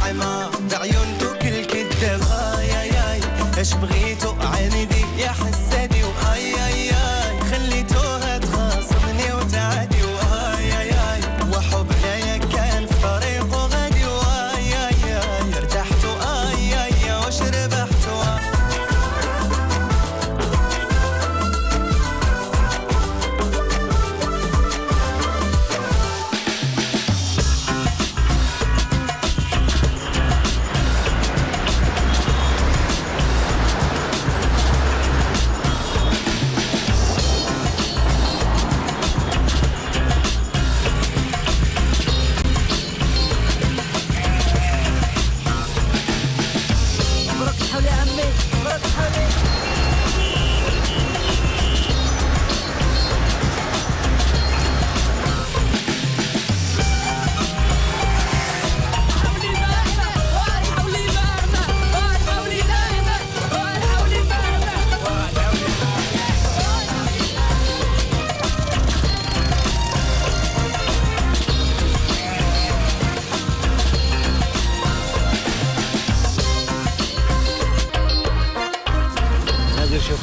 الناعمة بعيونتو كل كداب ياي اش بغيتو عاندي يا حسادي وآي خليتوها تخاصمني وتعادي وآي وحبنا يا كان في طريقو غادي وآي ارتحتو آي واش ربحتو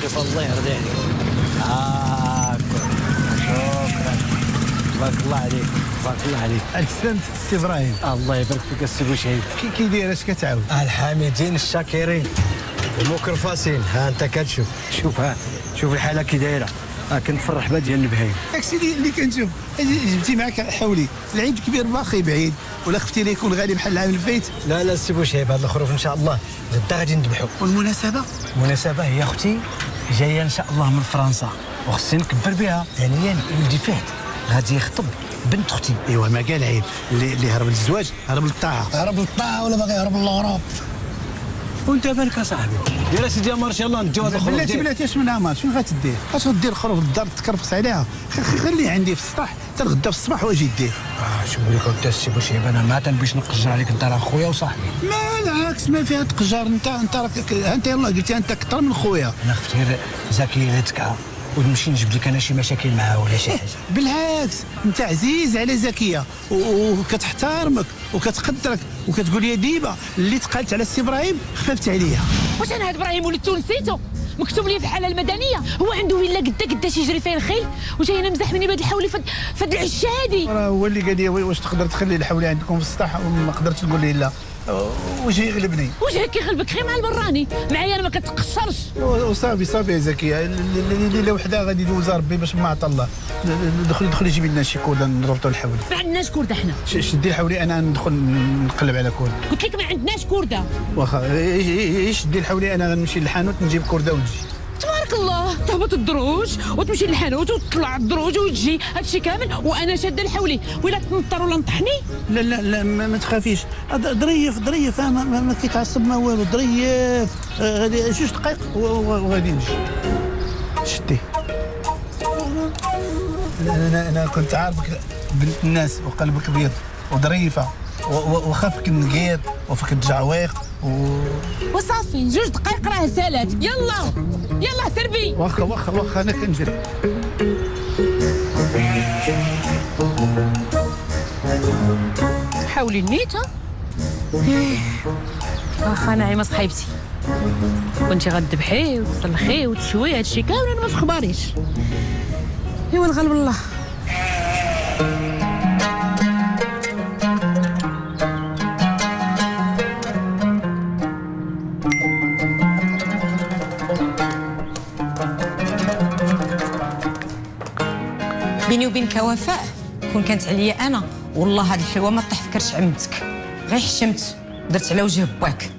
شوف الله يرضي عليك. شكرا تبارك الله عليك تبارك الله عليك. احسنت سي ابراهيم. الله يبارك فيك السي بوشهيد. كي داير اش كتعاود؟ الحامدين الشاكرين المكرفاسين. ها انت كتشوف شوف الحاله كي دايره. كنت في الرحبه ديال البهايم. داكشي اللي كنشوف. جبتي معاك حولي العيد كبير باقي بعيد ولا خفتي ليه يكون غالي بحال العام الفايت؟ لا سي بوشهيب هذا الخروف ان شاء الله غدا غادي نذبحوا. والمناسبه؟ المناسبه هي اختي جايه ان شاء الله من فرنسا وخصني نكبر بها. ثانيا ولدي فهد غادي يخطب بنت اختي. ايوا ما قال العيب اللي هرب للزواج هرب للطاعه. هرب للطاعه ولا باغي يهرب للغراب؟ وانت بالك اصاحبي يا سيدي امر ان شاء الله نديو هذا الخروف. بلاتي اش من امر شنو غتدير؟ اش غدير الخروف للدار تكرفس عليها؟ خليه عندي في السطح حتى الغدا في الصباح واجي دير. شو نقول لك انت السي بوشهيب انا ما تنبغيش نقجر عليك انت راه خويا وصاحبي. ما العكس ما فيها تقجر. انت راك انت يلاه قلتي انت اكثر من خويا. انا خفت غير زكي لا تكعى ونمشي نجيب لك انا شي مشاكل معاه ولا شي حاجه. بالعكس انت عزيز على زكيه وكتحترمك وكتقدرك وكتقول لي ديما اللي تقالت على السي ابراهيم خففت عليا. واش انا هاد ابراهيم وليتو نسيتو؟ مكتوب لي في الحاله المدنيه هو عنده فيلا قداش يجري فيها الخيل وجاي انا مزح مني بهاد الحولي فهاد العشه هادي. راه هو اللي قال لي واش تقدر تخلي الحولي عندكم في السطح وما قدرتش تقول لي لا. وجهي يغلبني. وجهك كيغلبك غير مع البراني معايا انا ما كتقشرش. وصافي يا زكيه الليله وحده غادي يدوزها ربي باش ما عطى الله. دخلي جيبي لنا شي كوده نربطوا الحولي. ما عندناش كورده حنا. شدي الحولي انا ندخل نقلب على كوده. قلت لك ما عندناش كورده. واخا شدي الحولي انا غنمشي للحانوت نجيب كوده ونجي. تبارك الله تهبط الدروج وتمشي للحانوت وتطلع الدروج وتجي هادشي كامل وانا شاده الحولي ولا تنطر ولا نطحني. لا ما تخافيش. ظريف ما كيتعصب ما والو. ظريف غادي 2 دقائق وغادي نجي. شدي. انا كنت عارفك بنت الناس وقلبك ابيض وظريفه وخافك النقير وفيك الجعويق وصافي 2 دقائق راه سالات. يلا سربي. واخا انا كنجري. حاولي النيته. واخا نعيمه صحيبتي كنتي غتذبحي وتطلخي وتشوي هادشي كامل انا ما في خباريش. ايوا الغالب الله. بيني وبينك وفاء كون كانت عليا انا والله هاد الحلوه ما طيح في كرش عمتك. غير حشمت درت على وجه باك.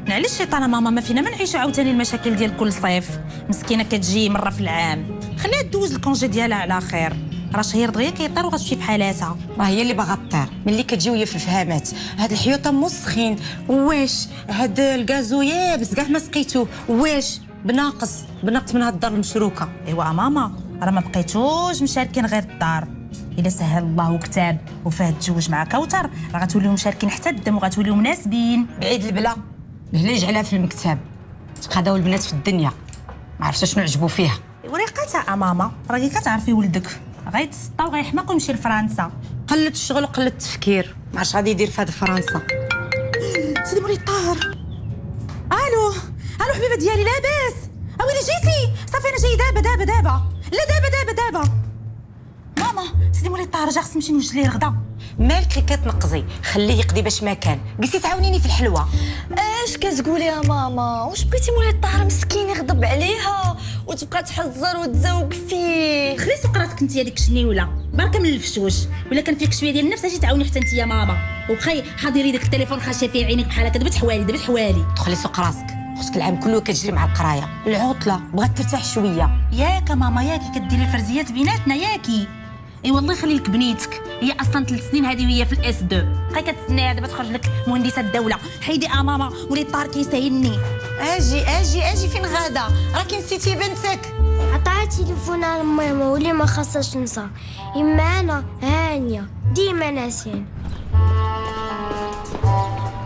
معليش شيطانه ماما ما فينا ما نعيشوا عاوتاني المشاكل ديال كل صيف. مسكينه كتجي مره في العام خليها دوز الكونجي ديالها على خير. راه شهير دغيا كيطير وغتمشي بحالاتها. راه هي اللي باغا طير ملي كتجي وهي في الفهامات. هاد الحيوطه مسخين واش هاد الكازو يابس كاع ما سقيتوه واش بناقص من هاد الدار المشروكه. ايوا ماما راه ما بقيتوش مشاركين غير الدار. الا سهل الله وكتاب وفهد تزوج مع كوثر راه غتوليو مشاركين حتى الدم وغتوليو مناسبين. بعيد البلا بهلا يجعلها في المكتب تبقى داو البنات في الدنيا ما عرفتش شنو عجبو فيها. وريقتها ماما راكي كتعرفي ولدك غيتسطا وغيحماق ويمشي لفرنسا. قلت الشغل وقلت التفكير ما عرفتش غادي يدير في هاد فرنسا. سيدي مولاي الطاهر. الو حبيبه ديالي، لاباس؟ ويلي جيتي؟ صافي انا جاي دابا. لا دابا ماما. سيدي مولاي الطاهر جا خصني نمشي نوجد ليه الغدا. مالك اللي كتنقزي؟ خليه يقضي باش ما كان. قلتي تعاونيني في الحلوه. اش كتقولي يا ماما؟ واش بغيتي مولاي الطاهر مسكين يغضب عليها وتبقى تحزر وتزوق فيه؟ خلي سقراتك انت هذيك الشنيوله بركه من الفشوش، ولا كان فيك شويه ديال النفس اجي تعاوني حتى انت يا ماما. وبخي حاضري داك التليفون خاشيه فيه عينيك بحال هكا. دبت حوالي دخلي سوق راسك، خصك العام كله كتجري مع القرايه. العطله بغات ترتاح شويه. ياك ماما ياكي كديري الفرزيات بيناتنا ياكي. اي والله يخلي لك بنيتك، هي اصلا 3 سنين هذه وهي في الاس 2. بقاي كتسناها دابا تخرج لك مهندسه الدوله. حيدي ماما مولاي الطاهر كيسايلني. اجي فين غاده؟ راكي نسيتي بنتك. عطاها تليفون على ماما واللي ما خاصهاش ننسى. اما انا هانيه ديما ناسين.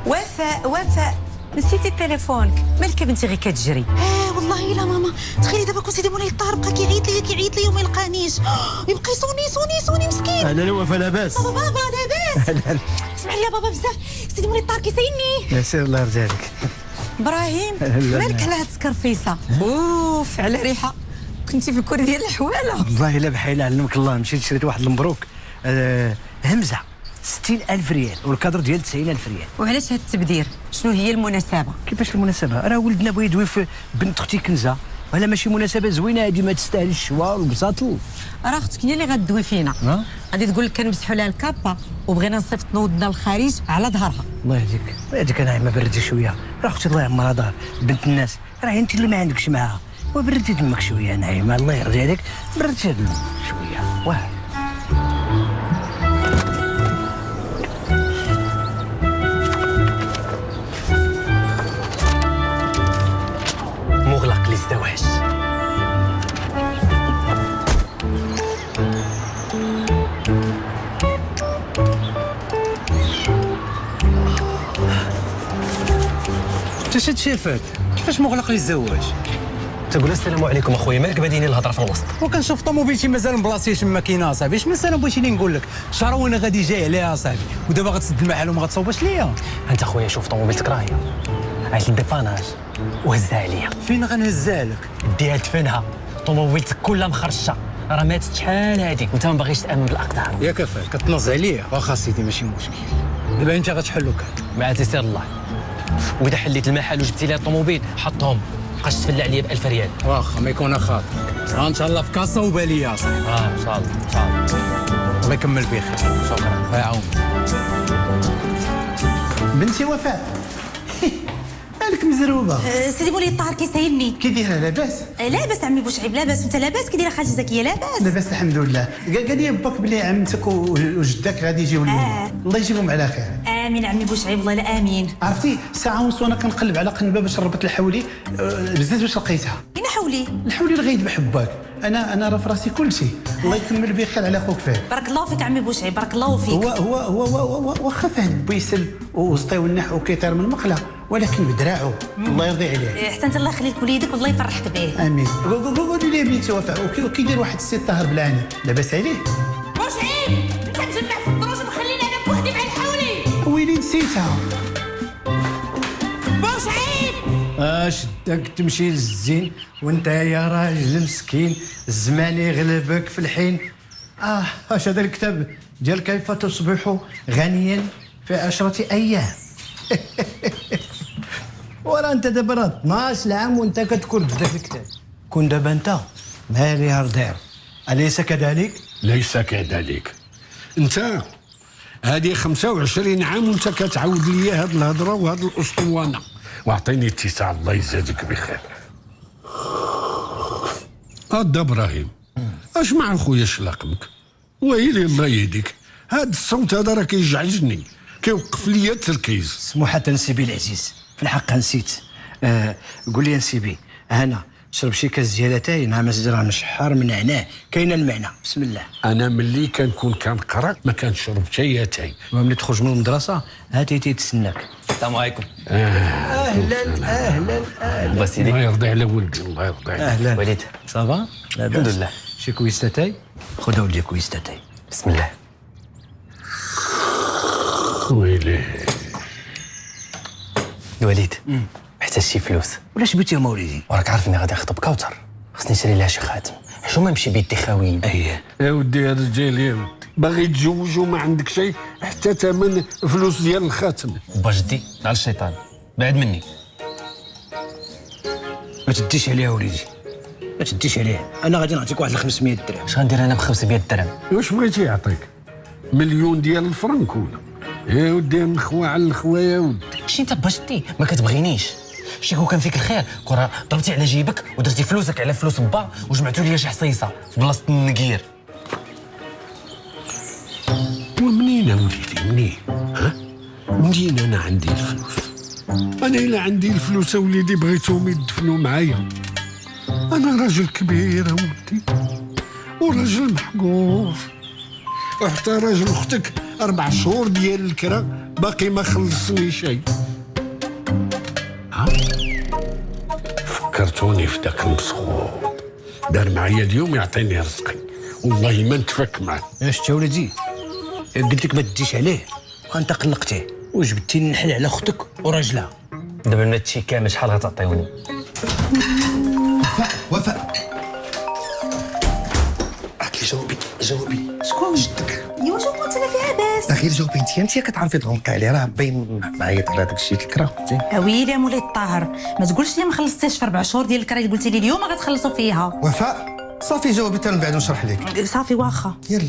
وفاء نسيتي تليفونك. مالك بنتي غير كتجري؟ والله لا ماما. تخيلي دابا كون سيدي مولاي الطاهر بقى كيعيط لي وما يلقانيش. يبقى يصوني مسكين. اهلا وفاء، لاباس؟ بابا لاباس؟ اسمع لي يا بابا بزاف، سيدي مولاي الطاهر كيسايلني. يا سير الله يرضي عليك. ابراهيم مالك على هاد السكرفيسه؟ اوف على ريحه. كنتي في الكور ديال الحواله. والله الا بحال علمك الله. مشيت شريت واحد المبروك همزه 60,000 ريال والكادر ديال 90,000 ريال. وعلاش هاد التبذير؟ شنو هي المناسبه؟ كيفاش المناسبه؟ راه ولدنا بغى يدوي في بنت اختي كنزه، ولا ماشي مناسبه زوينه هذه ما تستاهلش الشوار والبساطل. راه اختك هي اللي غدوي فينا. غادي تقول لك كنمسحوا لها الكابا وبغينا نصيفطوا ودنا للخارج على ظهرها. الله يهديك انا ما بردي شويه. راه اختي الله يعمرها دار بنت الناس، راه انت اللي ما عندكش معاها. وبردي دمك شويه نعيمه الله يرضي عليك. بردي شويه واه. مغلق للزواج. انت شافك كيفاش مغلق للزواج؟ تقول السلام عليكم اخويا، مالك باديني الهضره في الوسط؟ وكنشوف طوموبيلتي مازال مبلاصيه تما كاينه اصاحبي. اش من سنه بغيتيني نقول لك شهر وانا غادي جاي عليها اصاحبي، ودابا غتسد المحل وما غتصوبش ليا. انت اخويا شوف طوموبيلتك راهي عيط للديباناج وهزها عليا. فين غنهزها لك؟ ديها دفنها. طوموبيلتك كلها مخرشه، راه ماتت شحال هادي وانت ما باغيش تامن بالاقدار. يا كفاك كتنظ عليا. واخا سيدي ماشي مشكل، دابا انت غتحلوك مع تيسير الله. واذا حليت المحل وجبتي لي الطوموبيل حطهم، بقاش تفلع عليا ب1000 ريال. واخا ما يكون خاطر. ان شاء الله في كاسه وباليه اصاحبي. ان شاء الله الله يكمل بخير. شكرا. الله يعاون. بنتي وفاء مالك مزروبه؟ سيدي مولاي الطاهر كيسايلني. كي دايره لاباس؟ لاباس عمي بوشعيب لاباس. وانت لاباس؟ كي دايره خالتي زكيه؟ لاباس لاباس الحمد لله. قال لي باك بلي عمتك وجدك غادي يجيو اليوم. الله يجيبهم على خير. امين عمي بوشعيب والله لا امين. عرفتي ساعه ونص وانا كنقلب على قنبه باش نربط الحولي بزاف باش لقيتها. اين حولي؟ الحولي الغيد بحبك. انا راه في راسي كل شيء. الله يكمل بخير على خوك فهد. بارك الله فيك عمي بوشعيب بارك الله فيك. هو واخا فهد بيسل وسطيو النح وكيطير من المقله، ولكن بدراعه. الله يرضي عليه. حتى انت الله يخلي لك وليدك والله يفرحك به. امين. قولي لي بنتي وفاء وكيدير واحد السي طاهر بلاني لاباس عليه؟ بوشعيب انت مجمع في الدروج ومخليني انا بوحدي مع الحولي. ويلي نسيتها. بوشعيب شدك تمشي للزين وانت يا راجل مسكين الزمان يغلبك في الحين. اش هذا الكتاب ديال كيف تصبح غنيا في 10 أيام. ورا انت دابا راه 12 عام وانت كتكون بدا في الكتاب. كون دابا انت مالي رضيع، اليس كذلك؟ ليس كذلك. انت هذه 25 عام وانت كتعاود لي هاد الهضره وهاد الاسطوانه. واعطيني اتساع الله يزادك بخير. ابراهيم اش مع خويا شلاقمك؟ ويلي الله يهديك، هاد الصوت هذا راه كيجعجني، كيوقف ليا التركيز. سموحة نسيبي العزيز، في الحق نسيت. قول لي نسيبي هنا شرب شي كاس ديال اتاي مع مسجره مشحر من نعناع كاينه المعنى. بسم الله. انا ملي كنكون كنقرا ما كنشرب حتى اتاي. وملي تخرج من المدرسه هاتي تيتسناك. السلام عليكم. اهلا بسيدي. الله يرضي على ولدي الله يرضي عليك. اهلا وليد صافا؟ الحمد لله. شي كويس اتاي؟ خذ ولدي كويس اتاي. بسم الله. ويلي الوليد محتاج شي فلوس. ولاش بغيتي يا مولدي؟ وراك عارف اني غادي نخطب كوثر، خصني نشري لها شي خاتم، حشومه نمشي بيدي خاويين. اييه يا ودي يا رجال يا ودي، باغي تزوج وما عندك شيء حتى ثمن فلوس ديال الخاتم. با جدي على الشيطان بعد مني. ما تديش عليها وليدي، ما تديش عليه. انا غادي نعطيك واحد 500 درهم. اش غندير انا ب 500 درهم؟ واش بغيتي يعطيك؟ مليون ديال الفرنك ولا؟ يا ودي من الخوا على الخوا يا ودي. شي انت با جدي ما كتبغينيش؟ شي كون كان فيك الخير كون ضربتي على جيبك ودرتي فلوسك على فلوس با وجمعتوا لي شي حصيصه في بلاصه النقير. ومنين وليدي منين؟ ها؟ منين انا عندي الفلوس؟ انا الا عندي الفلوس وليدي بغيتهم يدفنوا معايا. انا راجل كبير ولدي وراجل محقوف، وحتى راجل اختك 4 شهور ديال الكرا باقي ما خلصني شيء. ها؟ فكرتوني في داك المسخور دار معايا اليوم يعطيني رزقي، والله ما نتفك معاه. اش تا ولدي؟ قلت لك ما تديش عليه وانت قلقتيه وجبتي النحل على اختك وراجلها. دابا المال هادشي كامل شحال غتعطيوني؟ وفاء راكي جاوبي شكون؟ جدك. ايوا شوفوا انت فيها باس. غير جاوبي انت كتعرفي تغنقي عليه، راه باين معيط على داك الشيء الكرا. ويلي يا مولاي الطاهر، ما تقولش لي ما خلصتيش في 4 شهور ديال الكرا اللي قلتي لي اليوم غتخلصوا فيها. وفاء صافي جاوبي حتى من بعد نشرح لك. صافي واخا. يلا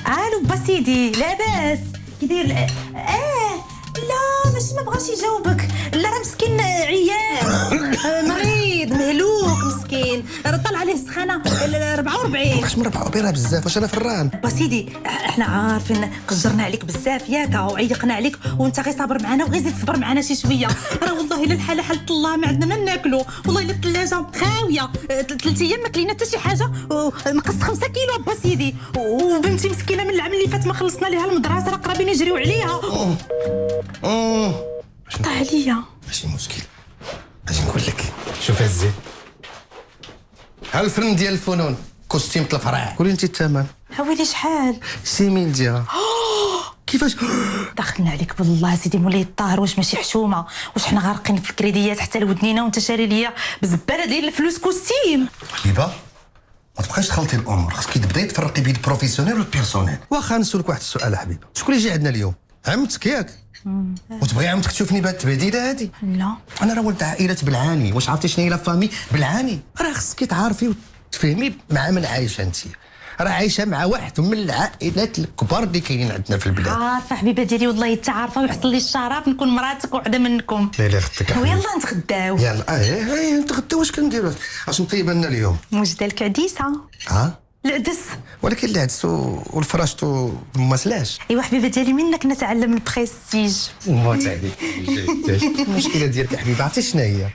الو بسيدي لاباس كي داير؟ لا ماشي ما بغاش يجاوبك، لا راه مسكين عيان مريض مهلوك مسكين، راه طلع عليه السخانه 44. واش من 44 بزاف؟ واش انا فران؟ بسيدي احنا عارفين قجرنا عليك بزاف ياك وعيقنا عليك وانت غير صابر معنا وغير زيد صبر معنا شي شويه. راه والله الا الحاله حالة الله ما عندنا ما ناكلوا، والله الا الثلاجه خاويه 3 ايام ما كلينا حتى شي حاجه، نقص 5 كيلو بسيدي، وبنتي مسكينه من العام اللي فات ما خلصنا ليها المدرسه راه قرابين يجريو عليها. طاح عليا. ماشي مشكل، اجي نقول لك. شوف الزين، ها الفرن ديال الفنون كوستيم الفرع، قولي انت الثمن. ويلي شحال؟ 6000 درهم. كيفاش دخلنا عليك بالله سيدي مولاي الطاهر، واش ماشي حشومه؟ واش حنا غارقين في الكريديات حتى لودنينا وانت شاري ليا بزباله ديال الفلوس كوستيم؟ حبيبه ما تبقايش تخلطي الامور، خصك تبداي تفرقي بين البروفيسيونيل والبيرسونيل. واخا نسولك واحد السؤال حبيبه، شكون اللي جاي عندنا اليوم؟ عمتك ياك؟ وتبغي عمتك تشوفني بهاد التبديله هادي؟ لا انا راه ولد عائله بالعاني، واش عرفتي شنو هي لا فامي بالعاني؟ راه خصك تعرفي وتفهمي مع من عايشه انت، راه عايشه مع واحد من العائلات الكبار اللي كاينين عندنا في البلاد. عارفه حبيبه ديالي والله حتى عارفه، ويحصل لي الشرف نكون مراتك وحده منكم. لا اختك ويلا نتغداو. يلا نتغداو. واش كنديروا؟ اش مطيبه لنا اليوم؟ وجده لك عديسه. العدس. ولكن العدس والفراشتو ما سلاش. ايوا حبيبه ديالي منك نتعلم البريستيج. موت عليك. المشكله ديالك حبيبه عرفتي شنو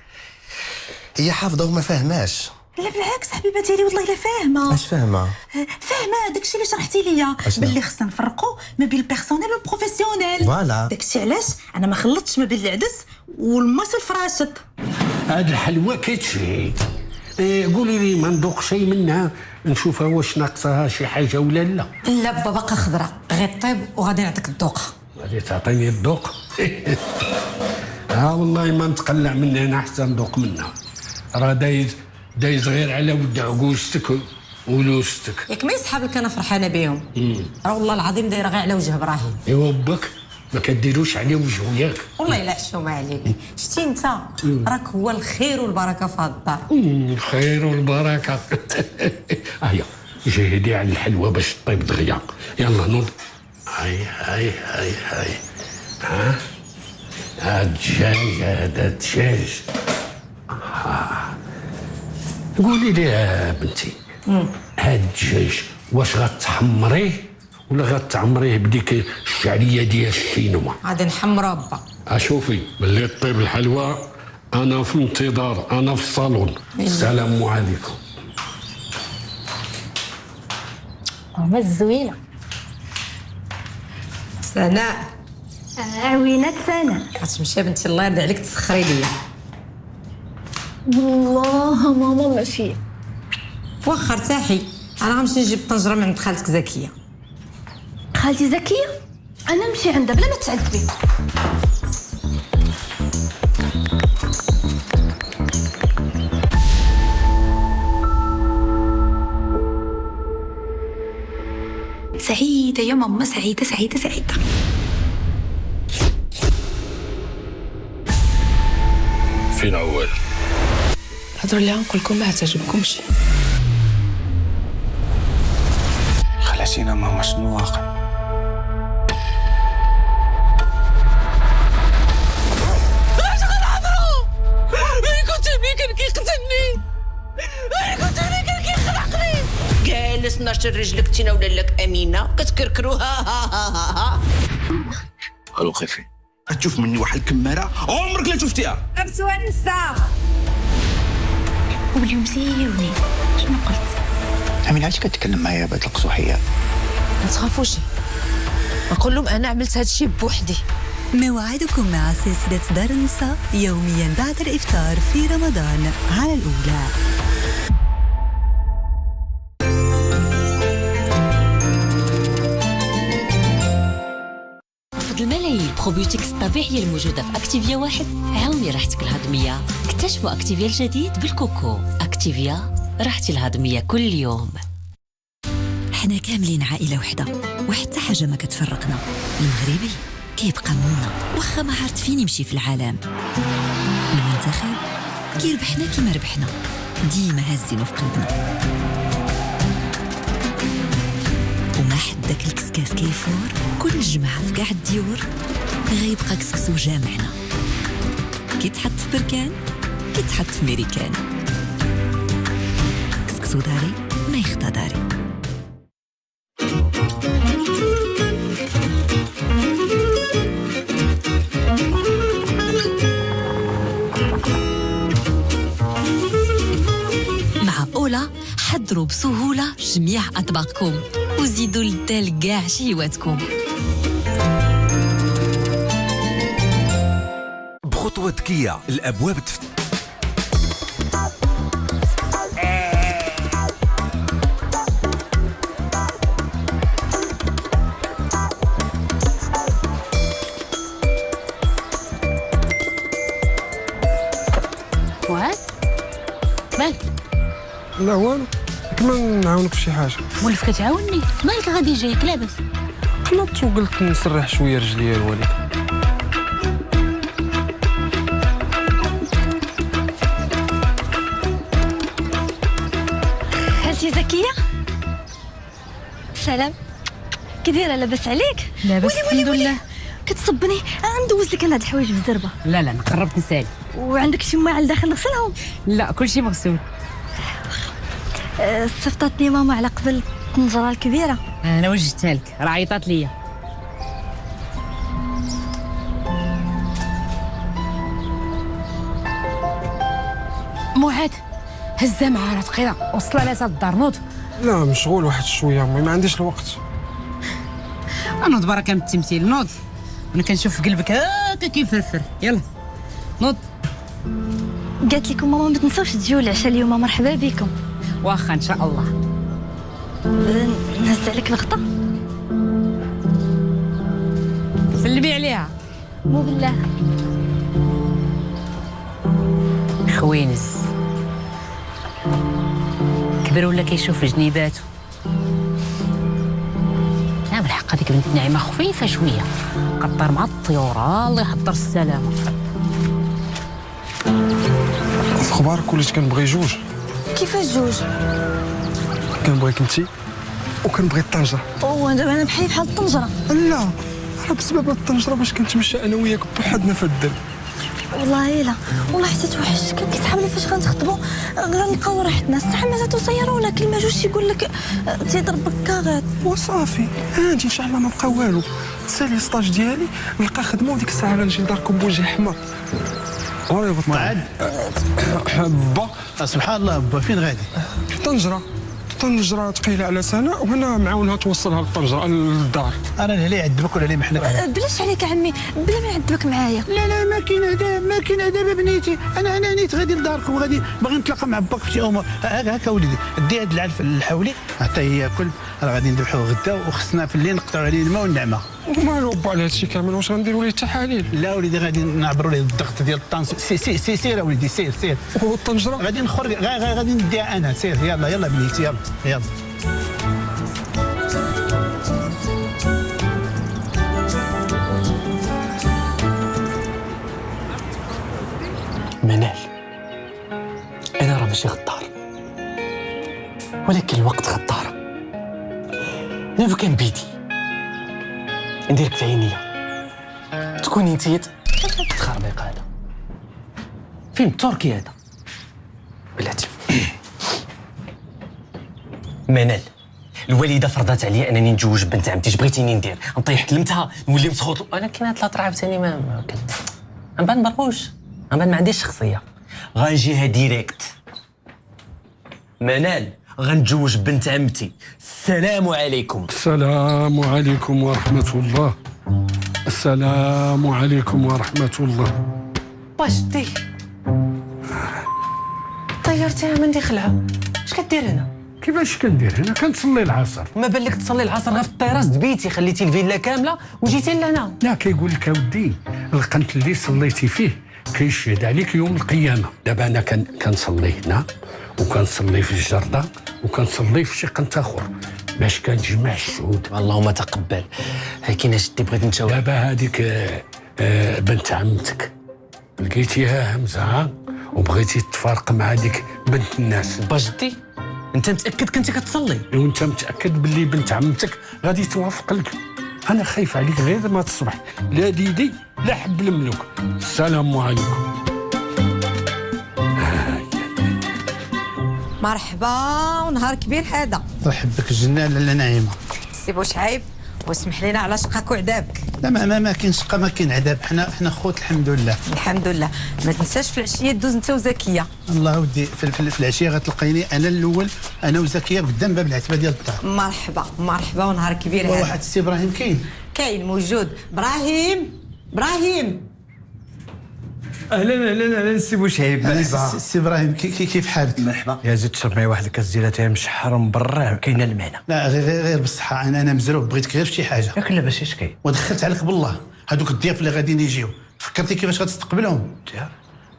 هي حافظه وما فاهماش. لا بالعكس حبيبه ديالي والله الا فاهمه. اش فاهمه؟ فاهمه داكشي اللي شرحتي ليا باللي خصنا نفرقوا ما بين البيرسونيل والبروفيسيونيل. فوالا داكشي علاش انا ما خلطتش ما بين العدس والماس والفراشط. هاد الحلوى كتشهي. قولي لي ما ندوق شيء منها نشوفها واش ناقصها شي حاجه ولا لا. لا با باقا خضراء غير طيب وغادي نعطيك الذوق. غادي تعطيني الذوق؟ والله ما نتقلع منها، انا احسن ذوق منها. راه دايز غير على ود عكوزتك ولوستك. ياك ما يصحاب لك انا فرحانه بهم. راه والله العظيم دايره غير على وجه ابراهيم. ايوا باك ما كديروش عليه وجهو ياك. والله الا حشومه عليك. شتي انت راك هو الخير والبركه في هاد الدار. الخير والبركه. هيا جهدي على الحلوى باش طيب دغيا. يلا نوض. هاي الدجاج هذا الدجاج. قولي لي يا بنتي، هاد الدجاج واش غتحمريه ولا غتعمريه بديك الشعريه ديال الشينوا؟ غادي نحمرو با. شوفي ملي طيب الحلوى انا في انتظار، انا في الصالون. السلام عليكم. ما الزوينه سناء. عوينات سناء. غتمشي بنتي الله يرضي عليك تسخري ليا. والله ماما ما فيه. واخا ارتاحي، انا غنمشي نجيب طنجره من عند خالتك زكيه. خالتي زكيه؟ انا نمشي عندها بلا ما تعذبي. سعيده يا ماما، سعيده سعيده سعيده. فين عوال؟ هضروا لها نقول لكم ما تعجبكمش. خلعتينا ماما، شنو واقع؟ جالس ناشر رجلك تينا ولا لك امينه كتكركروها. الو خيفي، تشوف مني واحد الكماره عمرك لا شفتيها. ابسوا النساء واليوم زيوني شنو قلت؟ امين علاش كتكلم معايا بهاد القصوحيات؟ ما تخافوش، نقول لهم انا عملت هذا الشيء بوحدي. موعدكم مع سلسلة دار النساء يوميا بعد الإفطار في رمضان على الأولى. فضل الملايين بروبيوتكس الطبيعية الموجودة في أكتيفيا واحد عاوني راحتك الهضمية. اكتشفوا أكتيفيا الجديد بالكوكو. أكتيفيا راحتي الهضمية كل يوم. حنا كاملين عائلة وحدة، وحتى حاجة ما كتفرقنا. المغربي كيبقى منا واخا ما عرفت فين يمشي في العالم. المنتخب كيربحنا كيما ربحنا، ديما هازينو في قلبنا. وما حد داك الكسكاس كيفور كل جمعة في كاع الديور غيبقى كسكسو جامعنا. كيتحط في بركان كيتحط في ميريكان. كسكسو داري ما يخطى داري. حضروا بسهولة جميع أطباقكم وزيدوا للدال كاع شهواتكم. بخطوة ذكية الأبواب مالك؟ لا والو، كمان نعاونك في شي حاجه. ولف كتعاوني؟ مالك غادي جايك لاباس؟ قلت وقلت نسرح شويه رجليا الوالد. خالتي زكيه سلام، كي دايره؟ لاباس عليك؟ لاباس الحمد لله. كتصبني ندوز لك انا هاد الحوايج بالزربه. لا انا قربت نسالي. وعندك شي ماعل داخل نغسلهم؟ لا كلشي مغسول. صفطاتني ماما على قبل الطنجره الكبيره. انا وجدتها لك، راه عيطات ليا. معاد هزها معها راه ثقيله، وصلها لها الدار نوض. لا مشغول واحد شويه امي، ما عنديش الوقت. نوض بركه من التمثيل، نوض. انا كنشوف في قلبك هكا كيفرفر. يلا نوض. قالت لكم ماما ما تنساوش تجيو العشاء اليوم، مرحبا بكم. واخا ان شاء الله. نهز عليك الغطا. سلمي عليها. مو بالله. خوينز كبر ولا كيشوف جنيباتو. بالحق هذيك بنت نعيمه خفيفه شويه، كطير مع الطيور. الله يحضر السلامه. في اخبارك وليت كنبغي جوج. كيفاش جوج؟ كنبغيك انتي وكنبغي الطنجره. دابا انا بحال الطنجره. لا راه بسبب الطنجره باش كنتمشى انا وياك بوحدنا في الدل. والله الا والله حتى توحشت. كان كيصحابني فاش غنتخطبوا غنلقاو راحتنا. الصح مازال توصيروا، ولكن ما جوش يقول لك تيضربك كاغيط وصافي. هادي ان شاء الله ما بقى والو. سالي ستاج ديالي نلقى خدمه وديك الساعه غنجي لداركم بوجه احمر. وري معاد با سبحان الله. با فين غادي؟ طنجره ثقيله على سناء، وانا معاونها توصلها للطنجره للدار. انا اللي يعذبك ولا اللي محنك؟ بلاش عليك عمي، بلا ما يعذبك معايا. لا ما كاين عذاب، ما كاين عذاب بنيتي. انا نيت غادي لداركم، غادي باغي نتلاقى مع باك في شي امور. هكا وليدي دي هاد العلف الحولي حتى ياكل. راه غادي نذبحوه غدا، وخصنا في الليل نقطعوا عليه الماء والنعمه. ومالو با على هادشي كامل؟ واش غنديروا ليه التحاليل؟ لا وليدي غادي نعبروا ليه الضغط ديال الطنس. سير وليدي سير. والطنجره غادي نخرج، غادي نديها انا. سير يلا بنيتي يلا. ولكن الوقت غدار. انا لو كان بيدي نديرك في عينيا تكوني انت تخربيق. هذا فيلم تركي هذا بلاتي. منال، الوالده فرضات عليا انني نتزوج بنت عمتي. بغيتيني ندير نطيح كلمتها نولي متخوط. انا كاين هاد الهضره عاوتاني ما غنبان بروش، غنبان ما عنديش شخصيه. غنجيها ديريكت. منال، غنتزوج بنت عمتي. السلام عليكم. السلام عليكم ورحمة الله. السلام عليكم ورحمة الله. واش دي طيرتيها من دي خلعه؟ اش كدير هنا؟ كيفاش كندير هنا؟ كنصلي العصر. ما بان لك تصلي العصر غير في الطيراس دبيتي، خليتي الفيلا كامله وجيتي لهنا؟ لا، كيقول لك اودي القنت اللي صليتي فيه كيشهد عليك يوم القيامه. دابا انا كنصلي هنا وكنصلي في الجرده وكنصلي في شي قنت اخر باش كنجمع الشهود. اللهم تقبل. هاي كاينه جدي بغيت نتشاور. دابا هذيك بنت عمتك لقيتيها همزه وبغيتي تفارق مع هذيك بنت الناس. با جدي انت متاكد كنتي كتصلي؟ وانت متاكد باللي بنت عمتك غادي توافق لك؟ انا خايف عليك غير ما تصبح لا ديدي لا حب الملوك. السلام عليكم. مرحبا ونهار كبير هذا. رحب بك الجنان لاله نعيمه. سي بوشعيب، واسمح لنا على شقاك وعذابك. لا ما كاين شقه، ما كاين عذاب. حنا خوت الحمد لله. الحمد لله. ما تنساش في العشيه دوز انت وزكيه. الله ودي في العشيه غتلقيني انا الاول، انا وزكيه قدام باب العتبه ديال الدار. مرحبا مرحبا ونهار كبير هذا. واحد السي ابراهيم كاين موجود. ابراهيم اهلا سي بوشعيب. مرحبا سي ابراهيم، كيف حالك؟ مرحبا. يا زيد تشرب معايا واحد الكاس ديال اتاي مشحر مبرع كاينه المعنى. لا غير بالصحه. انا مزروب، بغيتك غير في شي حاجه. ياك لاباس اش كاين؟ ودخلت عليك بالله هذوك الضياف اللي غاديين يجيو، فكرتي كيفاش غتستقبلهم؟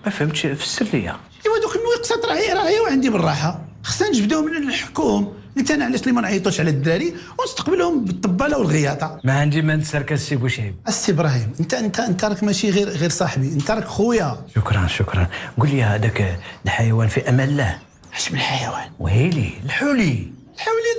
ما فهمتش في السريه. ايوا دوك النواقصات راهي وعندي بالراحه. خصنا نجبدوهم من الحكوم. انت انا علاش اللي ما نعيطوش على الدراري ونستقبلهم بالطباله والغياطه. ما عندي ما نسرك السي بوشعيب. السي ابراهيم، انت راك ماشي غير صاحبي، انت راك خويا. شكرا. قول لي هذاك الحيوان في امان الله. اش من حيوان؟ ويلي الحولي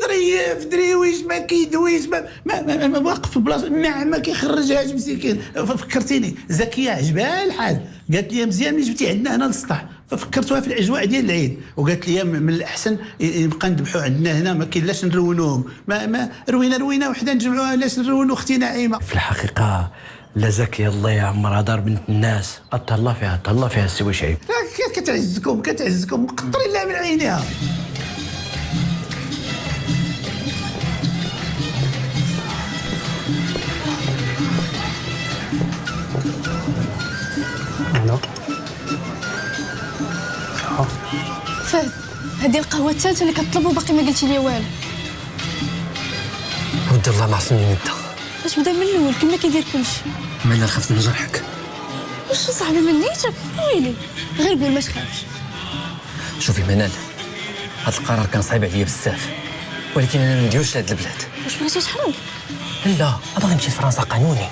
ظريف دريويش ما كيدويش ما واقف في بلاصه ما كيخرجهاش مسكين. فكرتيني زكيه عجبها الحال، قالت لي مزيان ملي جبتي عندنا هنا للسطح، ففكرتوها في الاجواء ديال العيد وقالت لي من الاحسن يبقى نذبحوا عندنا هنا، ما كاين لاش نرونوهم. ما روينا وحده نجمعوها، لاش نرونو اختي نعيمه. في الحقيقه لا زكيه الله يعمرها دار بنت الناس. تهلا فيها السي بوشعيب. كتعزكم مقطرين لها من عينيها. فهد، هذه القهوه الثالثه اللي كطلب وباقي ما قلتي لي والو. ودي الله ما عصمني نبدا. باش بدا من الاول كما كيدير كلشي. ما انا خفت نجرحك. واش صاحبي من نيتك؟ ويلي غير قول ما تخافش. شوفي منال، هذا القرار كان صعيب عليا بزاف، ولكن انا ما نديروش لهاد البلاد. واش بغيتي تحرق؟ لا، باغي نمشي لفرنسا قانوني.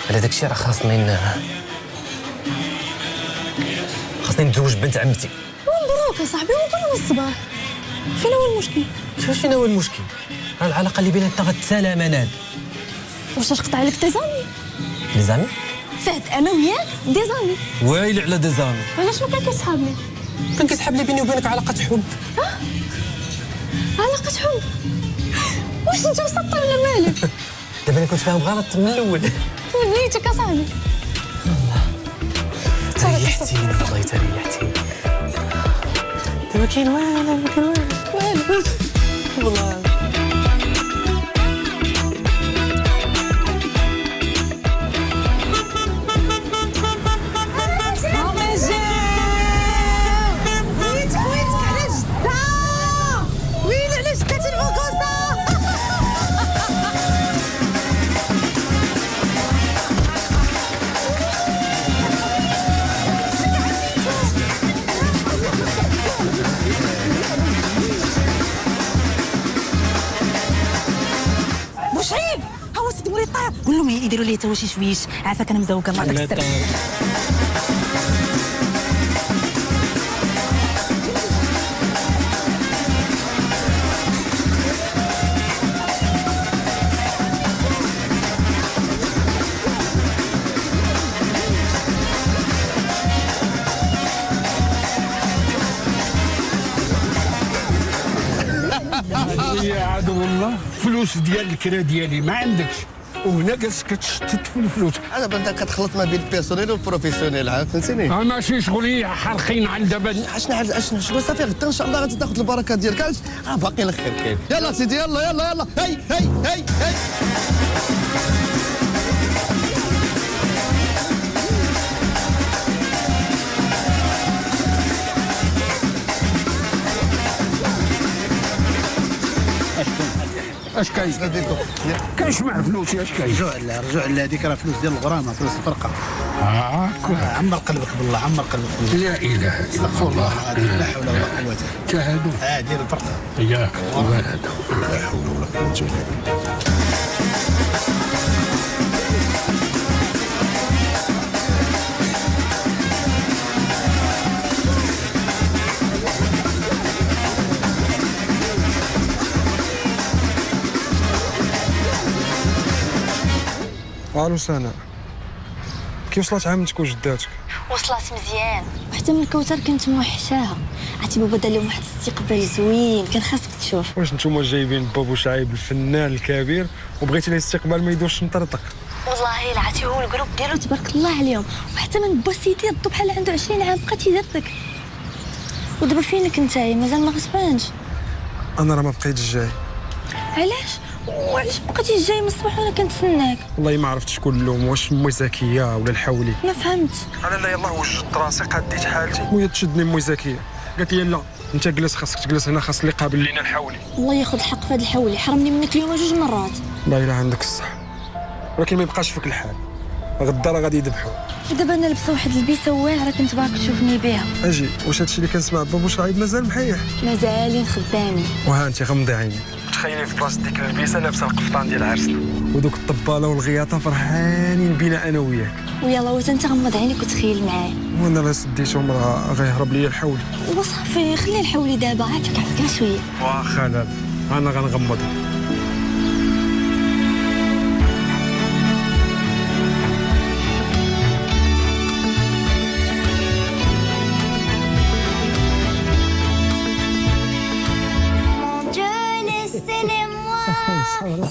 على داك الشيء راه خاصني نتزوج بنت عمتي. مبروك يا صاحبي، وقول من الصباح. فين هو المشكل؟ فين هو المشكل؟ العلاقه اللي بيناتنا غتسالى منال. واش تقطع لك دي زامي؟ لي زامي؟ فهد انا وياك دي زامي. ويلي على دي زامي. علاش ما كان كيسحابني؟ كان كيسحب لي بيني وبينك علاقه حب. علاقه حب؟ واش انت مسطر ولا مالك؟ دابا انا كنت فاهم غلط من الاول. من نيتك يا صاحبي. ريحتيني والله تريحتيني. دابا كاين والو والله. قول لهم يديروا لي حتى شي شويش. عافاك انا مزوقه ما عندك السر. والله فلوس ديال الكرا ديالي ما عندكش، وهنا جالس كتشتت في الفلوس. انا بنت كتخلط ما بين البيرسونيل والبروفيسيونيل، عاد فهمتيني. ماشي شغلي حالقين على دابا. شنو صافي غدا ان شاء الله غادي تاخذ البركه ديالك. باقي الخير كاين. يلا سيدي يلا يلا يلا هي هي هي هي. اش كاين؟ كنجمع فلوسي. اش كاين؟ رجوع لهذيك راه فلوس ديال الغرامه، فلوس الفرقه. عمر قلبك بالله، عمر قلبك بالله. لا اله الا الله. لا حول ولا قوه. تهادو ديال الفرقه. ياك هذا. لا حول ولا قوه الا بالله. الو سناء، كي وصلت عمتك وجداتك؟ وصلت مزيان، وحتى من الكوثر كنت موحشاها. عرفتي بابا دار لهم واحد الاستقبال زوين، كان خاصك تشوف. واش نتوما جايبين بابو شعيب الفنان الكبير وبغيتي ليه استقبال ما يدورش مطرطق؟ والله الا عرفتي هو الجروب ديالو تبارك الله عليهم، وحتى من با سيدي الضو بحال عنده 20 عام بقى تيدرك. ودابا فينك نتايا؟ مازال ما غتبانش. انا راه ما بقيتش جاي. علاش؟ وعلاش بقيتي جاي من الصباح وانا كنتسناك؟ والله ما عرفتش شكون اللوم، واش مي زكيه ولا الحولي. ما فهمت. انا لا يلاه وجدت راسي قديت حالتي، مويا تشدني مي زكيه قالت لي لا انت جلس، خاصك تجلس هنا، خاص اللي قابل لينا الحولي. الله ياخذ الحق في هذا الحولي، حرمني منك اليوم 2 مرات. والله الا عندك الصح، ولكن ما يبقاش فيك الحال، غدا راه غادي يذبحوا. ودابا انا لبسه واحد البيسه واعره كنت باغاك تشوفني بها. اجي، واش هادشي اللي كنسمع بابو شعيب مازال محيح؟ مازالين خدامين. وها انت غمضي عينيك، تخيلي في بلاصه ديك البيسه لابسه القفطان ديال عرسنا، ودوك الطباله والغياطه فرحانين بينا انا وياك. ويلا واش انت غمض عينيك وتخيل معايا. وانا لا سديتهم راه غيهرب ليا الحولي. وصافي خلي الحولي دابا، عافاك عافاك شويه. واخا لا انا غنغمض.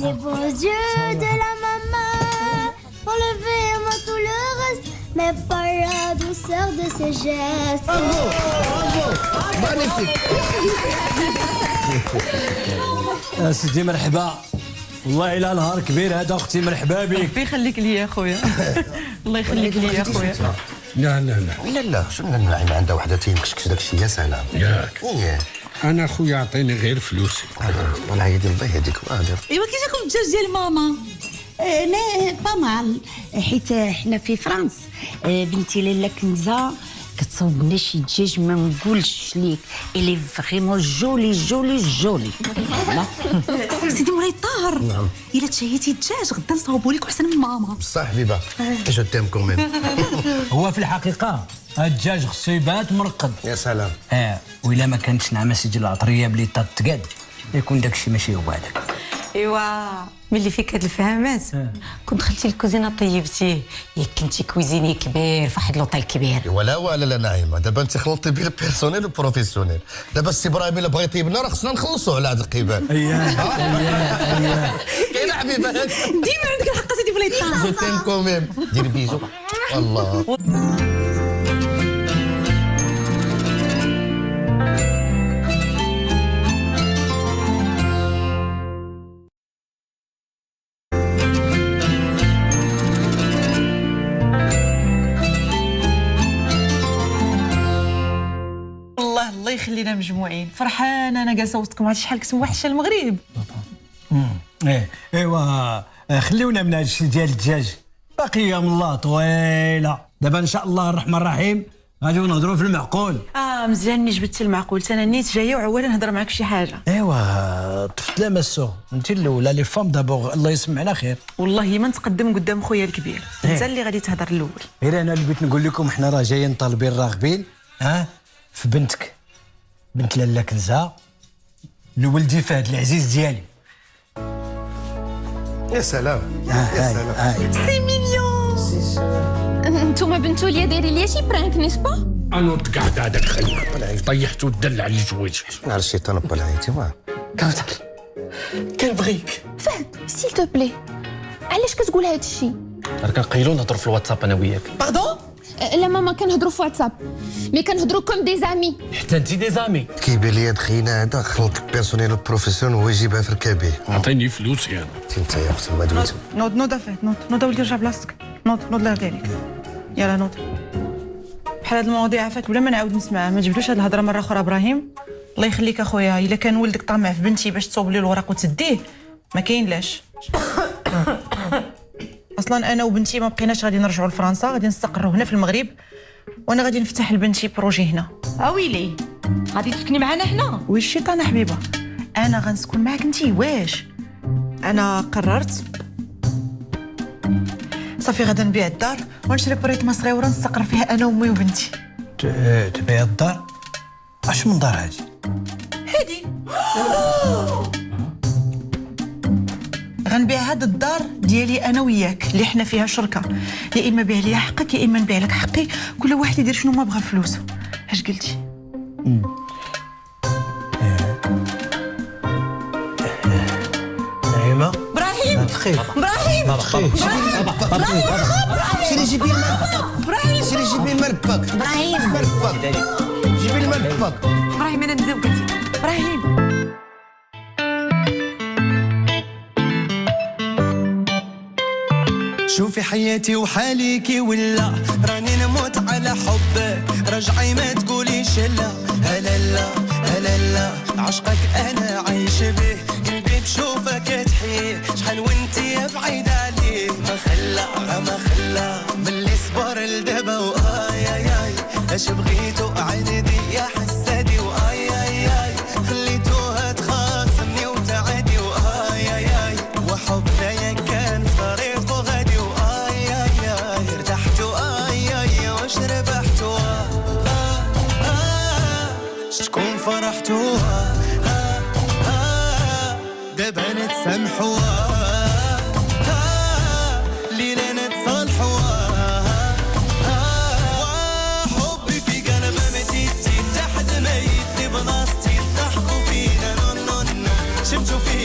Les beaux yeux de la maman, enlevez-moi tout le reste, mais pas la douceur de ses gestes. Bravo, bravo, magnifique. سيدي مرحبا، والله إلا نهار كبير هذا اختي، مرحبا بك. ربي يخليك ليا يا خويا. الله يخليك ليا يا خويا. لا لا لا لا لا، شنو النعيم عندها وحده تيمكشكش داكشي يا سلام. ياك ايه انا خويا عطيني غير فلوسي. والله يدير الله يهديك. ايوا كي جاكم الدجاج ديال ماما؟ انا با مال، حيت حنا في فرنسا بنتي لاله كنزه كتصاوب لنا شي دجاج ما نقولش ليك، الي فريمون جولي جولي جولي. سيدي مولاي الطاهر، نعم الا تشهيتي الدجاج غدا نصاوبوا لك احسن من ماما. بصح حبيبه جو تيم كوميم. هو في الحقيقه الدجاج خصو يبات مرقد. يا سلام. وإلا ما كانتش نعمه سيدي العطريه بلي تتقاد يكون داكشي ماشي هو هذاك. ايوا ملي فيك هاد الفهامات كنت دخلتي الكوزينه طيبتيه، ياك كنتي كويزيني كبير في واحد لوطيل كبير. ولا لا نعيمه، دابا انت خلطتي بين البيرسونيل والبروفيسيونيل. دابا السي ابراهيم الا بغى يطيبنا راه خصنا نخلصوا على هاد القبال. اييه كاين حبيبه ديما عندك الحق سيدي مولاي الطاهر. جو تيم كوميم. دير بيزو والله. الله يخلينا مجموعين، فرحانه انا جالسه وسطكم. عرفتي شحال كنت موحشه المغرب. ايوا خليونا من هذا الشيء ديال الدجاج، باقي ايام الله طويله. دابا ان شاء الله الرحمن الرحيم غاديو نهضروا في المعقول. مزيان ملي جبتي المعقول، انا نيت جايه وعواله نهضر معاك في شي حاجه. ايوا طفت لا مسو، انت الاولى لي فام دابور، الله يسمعنا خير. والله ما نتقدم قدام خويا الكبير، انت اللي غادي تهضر الاول. غير انا اللي بغيت نقول لكم حنا راه جايين طالبين راغبين في بنتك، بنت لاله كنزه لولدي فهد العزيز ديالي. يا سلام يا سلام. سي ميليون. انتوما بنتو ليا دايرين ليا شي برانك نيسبا؟ انا تقعد هذاك خليك طيحت ودلع الجويج. على الشيطان بلعيتي واه كوثر كنبغيك. فهد سيل تو بلي علاش كتقول هذا الشيء؟ راه كنقيلو نهضروا في الواتساب انا وياك. باردون؟ لا ماما كنهضروا في واتساب مي كنهضروا كوم دي زامي. حتى انت دي زامي. كيبان لي هاد خينا هذا خلط البيرسونيل والبروفيسيون وهو يجيبها في الكابي. عطيني فلوس يا انت يا اختي ما دويت. نوض افات نوض ولدي رجع بلاصتك. نوض الله يرضي عليك. يلا نوض. بحال هاد المواضيع عافاك بلا ما نعاود نسمعها، ما تجبدوش هاد الهضره مره اخرى. ابراهيم الله يخليك اخويا، الا كان ولدك طمع في بنتي باش تصوب لي الوراق وتديه ما كاين لاش. اصلا انا وبنتي ما بقيناش غادي نرجعوا لفرنسا، غادي نستقروا هنا في المغرب، وانا غادي نفتح لبنتي بروجي هنا. اويلي غادي تسكني معنا هنا؟ وي الشيطان حبيبه، انا غنسكن معاك انتي. واش انا قررت صافي غادا نبيع الدار ونشري بريطمه صغيره نستقر فيها انا وامي وبنتي. تبيع الدار؟ اش من دار هادي؟ هادي غنبيع هاد الدار ديالي انا وياك اللي حنا فيها شركه، يا اما بيع لي حقك يا اما نبيع لك حقي، كل واحد يدير شنو ما بغى فلوسه. اش قلتي؟ نعيمه ابراهيم تخيل ابراهيم سيري جيبي الماء، سيري جيبي الماء باك. ابراهيم جيبي الماء باك. ابراهيم انا نزوقك ابراهيم. شوفي حياتي وحاليكي ولا راني نموت على حبك، رجعي ما تقوليش لا. هلا لا هلا لا عشقك انا عايش به، قلبي بشوفك تحيه، شحال وانتي بعيد عليه. ما خلا باللي صبر لدابا واي اي اي، اش بغيتو عندي يا حسادي واي اي اي، خليتوها تخاصمني وتعادي واي اي اي، وحبنا يا كان في طريقه غادي واي اي اي، ارتحتو اي اي واش ربحتو شكون فرحتو دابا نتسامحو ليلة نتصالحو. حبي في قلبي متيتي تحت ما يدي بلاصتي، ضحكوا فينا نو نو نو شفتو في